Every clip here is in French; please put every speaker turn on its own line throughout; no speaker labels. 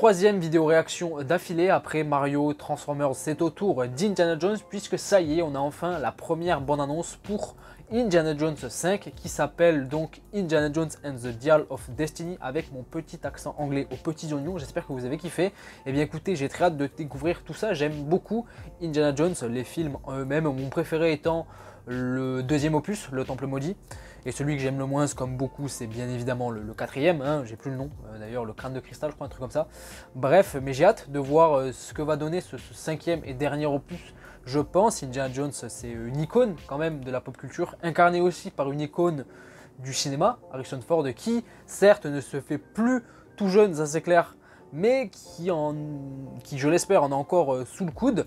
troisième vidéo réaction d'affilée après Mario Transformers, c'est au tour d'Indiana Jones puisque ça y est, on a enfin la première bande-annonce pour Indiana Jones 5 qui s'appelle donc Indiana Jones and the Dial of Destiny avec mon petit accent anglais aux petits oignons. J'espère que vous avez kiffé. Et bien écoutez, j'ai très hâte de découvrir tout ça. J'aime beaucoup Indiana Jones, les films en eux-mêmes, mon préféré étant le deuxième opus, le Temple Maudit. Et celui que j'aime le moins, comme beaucoup, c'est bien évidemment le quatrième, hein, j'ai plus le nom, d'ailleurs le crâne de cristal, je crois, un truc comme ça. Bref, mais j'ai hâte de voir ce que va donner ce cinquième et dernier opus. Je pense, Indiana Jones, c'est une icône quand même de la pop culture, incarnée aussi par une icône du cinéma, Harrison Ford, qui certes ne se fait plus tout jeune, ça c'est clair, mais qui je l'espère, en a encore sous le coude.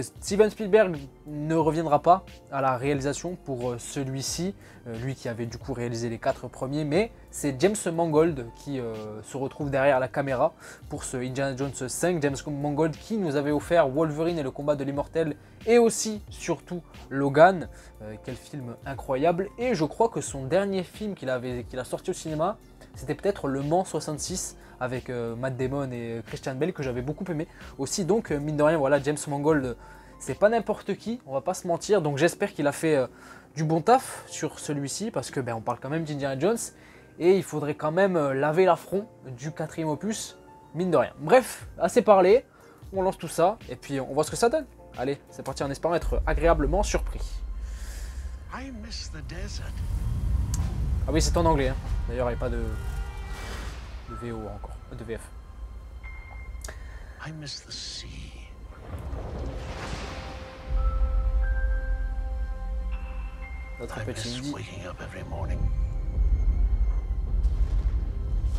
Steven Spielberg ne reviendra pas à la réalisation pour celui-ci, lui qui avait du coup réalisé les 4 premiers, mais c'est James Mangold qui se retrouve derrière la caméra pour ce Indiana Jones 5. James Mangold qui nous avait offert Wolverine et le combat de l'immortel et aussi, surtout, Logan. Quel film incroyable. Et je crois que son dernier film qu'il a sorti au cinéma, c'était peut-être Le Mans 66 avec Matt Damon et Christian Bale que j'avais beaucoup aimé aussi. Donc mine de rien, voilà, James Mangold, c'est pas n'importe qui, on va pas se mentir. Donc j'espère qu'il a fait du bon taf sur celui-ci parce que on parle quand même d'Indiana Jones et il faudrait quand même laver l'affront du 4e opus, mine de rien. Bref, assez parlé, on lance tout ça et puis on voit ce que ça donne. Allez, c'est parti en espérant être agréablement surpris. Ah oui, c'est en anglais, hein. D'ailleurs il n'y a pas de VO encore, de VF.
I miss the sea.
Notre
I
petit
miss
indie.
waking up every morning,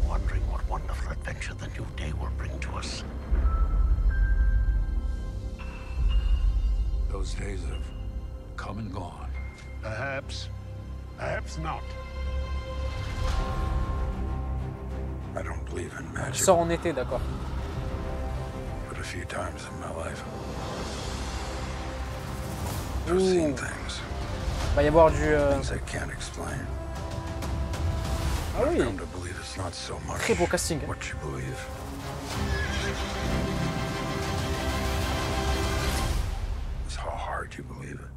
wondering what wonderful adventure the new day will bring to us.
Those days have come and gone.
Perhaps not.
I don't believe in magic,
Sort en été, d'accord.
but a few times in my life,
Ouh.
I've seen things,
Va y avoir du...
things I can't explain.
Ah oui,
I've come to believe it's not so much
très beau casting.
what you believe. It's how hard you believe it.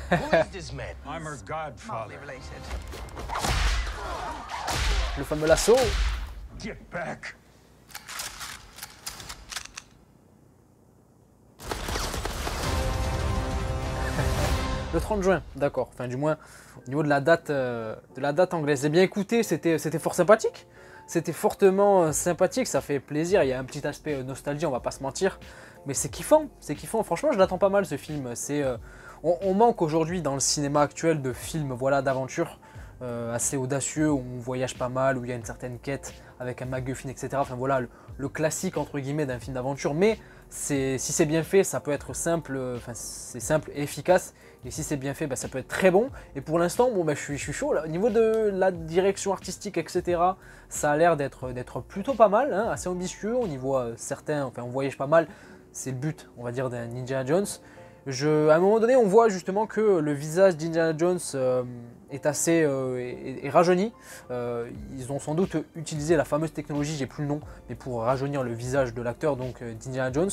Who is this man?
I'm her godfather.
related.
Le fameux lasso.
Get back!
Le 30 juin, d'accord. Enfin, du moins, au niveau de la date anglaise. Eh bien, écoutez, c'était fort sympathique. C'était fortement sympathique, ça fait plaisir. Il y a un petit aspect nostalgie, on va pas se mentir. Mais c'est kiffant, c'est kiffant. Franchement, je l'attends pas mal, ce film. On manque aujourd'hui dans le cinéma actuel de films, voilà, d'aventure assez audacieux, où on voyage pas mal, où il y a une certaine quête avec un MacGuffin, etc. Enfin, voilà, le classique, entre guillemets, d'un film d'aventure. Mais si c'est bien fait, ça peut être simple, c'est simple et efficace. Et si c'est bien fait, ça peut être très bon. Et pour l'instant, bon, je suis chaud. Là. Au niveau de la direction artistique, etc., ça a l'air d'être plutôt pas mal, hein, assez ambitieux. On y voit certains, on voyage pas mal. C'est le but, on va dire, d'un Indiana Jones. À un moment donné, on voit justement que le visage d'Indiana Jones est assez est rajeuni. Ils ont sans doute utilisé la fameuse technologie, j'ai plus le nom, mais pour rajeunir le visage de l'acteur donc d'Indiana Jones.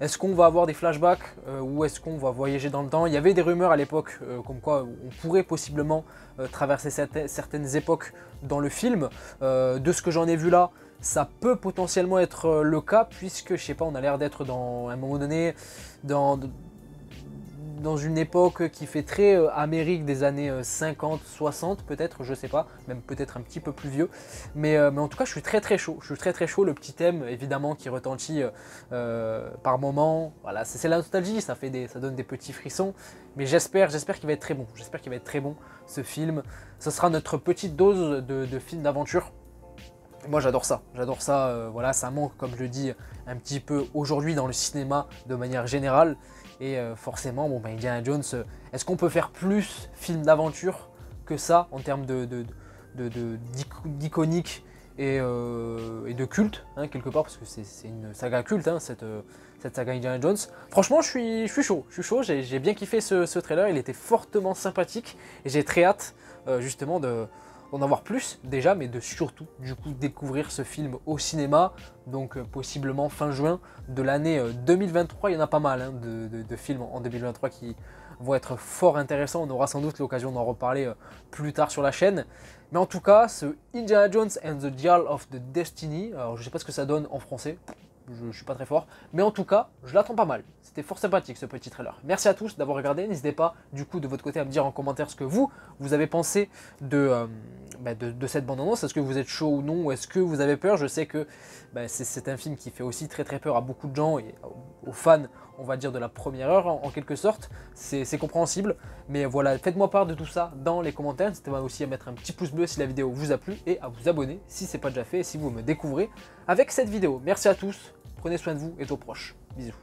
Est-ce qu'on va avoir des flashbacks ou est-ce qu'on va voyager dans le temps? Il y avait des rumeurs à l'époque comme quoi on pourrait possiblement traverser certaines époques dans le film. De ce que j'en ai vu là, ça peut potentiellement être le cas puisque, je sais pas, on a l'air d'être à un moment donné dans une époque qui fait très Amérique des années 50, 60 peut-être, je sais pas, même peut-être un petit peu plus vieux. Mais en tout cas, je suis très chaud. Je suis très chaud. Le petit thème, évidemment, qui retentit par moment. Voilà, c'est la nostalgie, ça donne des petits frissons. Mais j'espère qu'il va être très bon. J'espère qu'il va être très bon, ce film. Ce sera notre petite dose de film d'aventure. Moi j'adore ça, voilà, ça manque, comme je le dis, un petit peu aujourd'hui dans le cinéma de manière générale. Et forcément, bon, Indiana Jones, est-ce qu'on peut faire plus film d'aventure que ça en termes d'iconique et de culte, hein, quelque part, parce que c'est une saga culte, hein, cette saga Indiana Jones. Franchement, je suis chaud, j'ai bien kiffé ce trailer, il était fortement sympathique, et j'ai très hâte, justement, d'en avoir plus, déjà, mais de surtout, du coup, découvrir ce film au cinéma, donc possiblement fin juin de l'année 2023, il y en a pas mal, hein, de films en 2023 qui vont être fort intéressants, on aura sans doute l'occasion d'en reparler plus tard sur la chaîne. Mais en tout cas, ce Indiana Jones and the Dial of the Destiny, alors je sais pas ce que ça donne en français, je suis pas très fort, mais en tout cas, je l'attends pas mal. C'était fort sympathique ce petit trailer. Merci à tous d'avoir regardé, n'hésitez pas du coup de votre côté à me dire en commentaire ce que vous avez pensé de cette bande-annonce. Est-ce que vous êtes chaud ou non, ou est-ce que vous avez peur? Je sais que c'est un film qui fait aussi très peur à beaucoup de gens et aux fans, on va dire, de la première heure en quelque sorte. C'est compréhensible, mais voilà, faites-moi part de tout ça dans les commentaires. N'hésitez pas aussi à mettre un petit pouce bleu si la vidéo vous a plu et à vous abonner si ce n'est pas déjà fait et si vous me découvrez avec cette vidéo. Merci à tous, prenez soin de vous et aux proches. Bisous.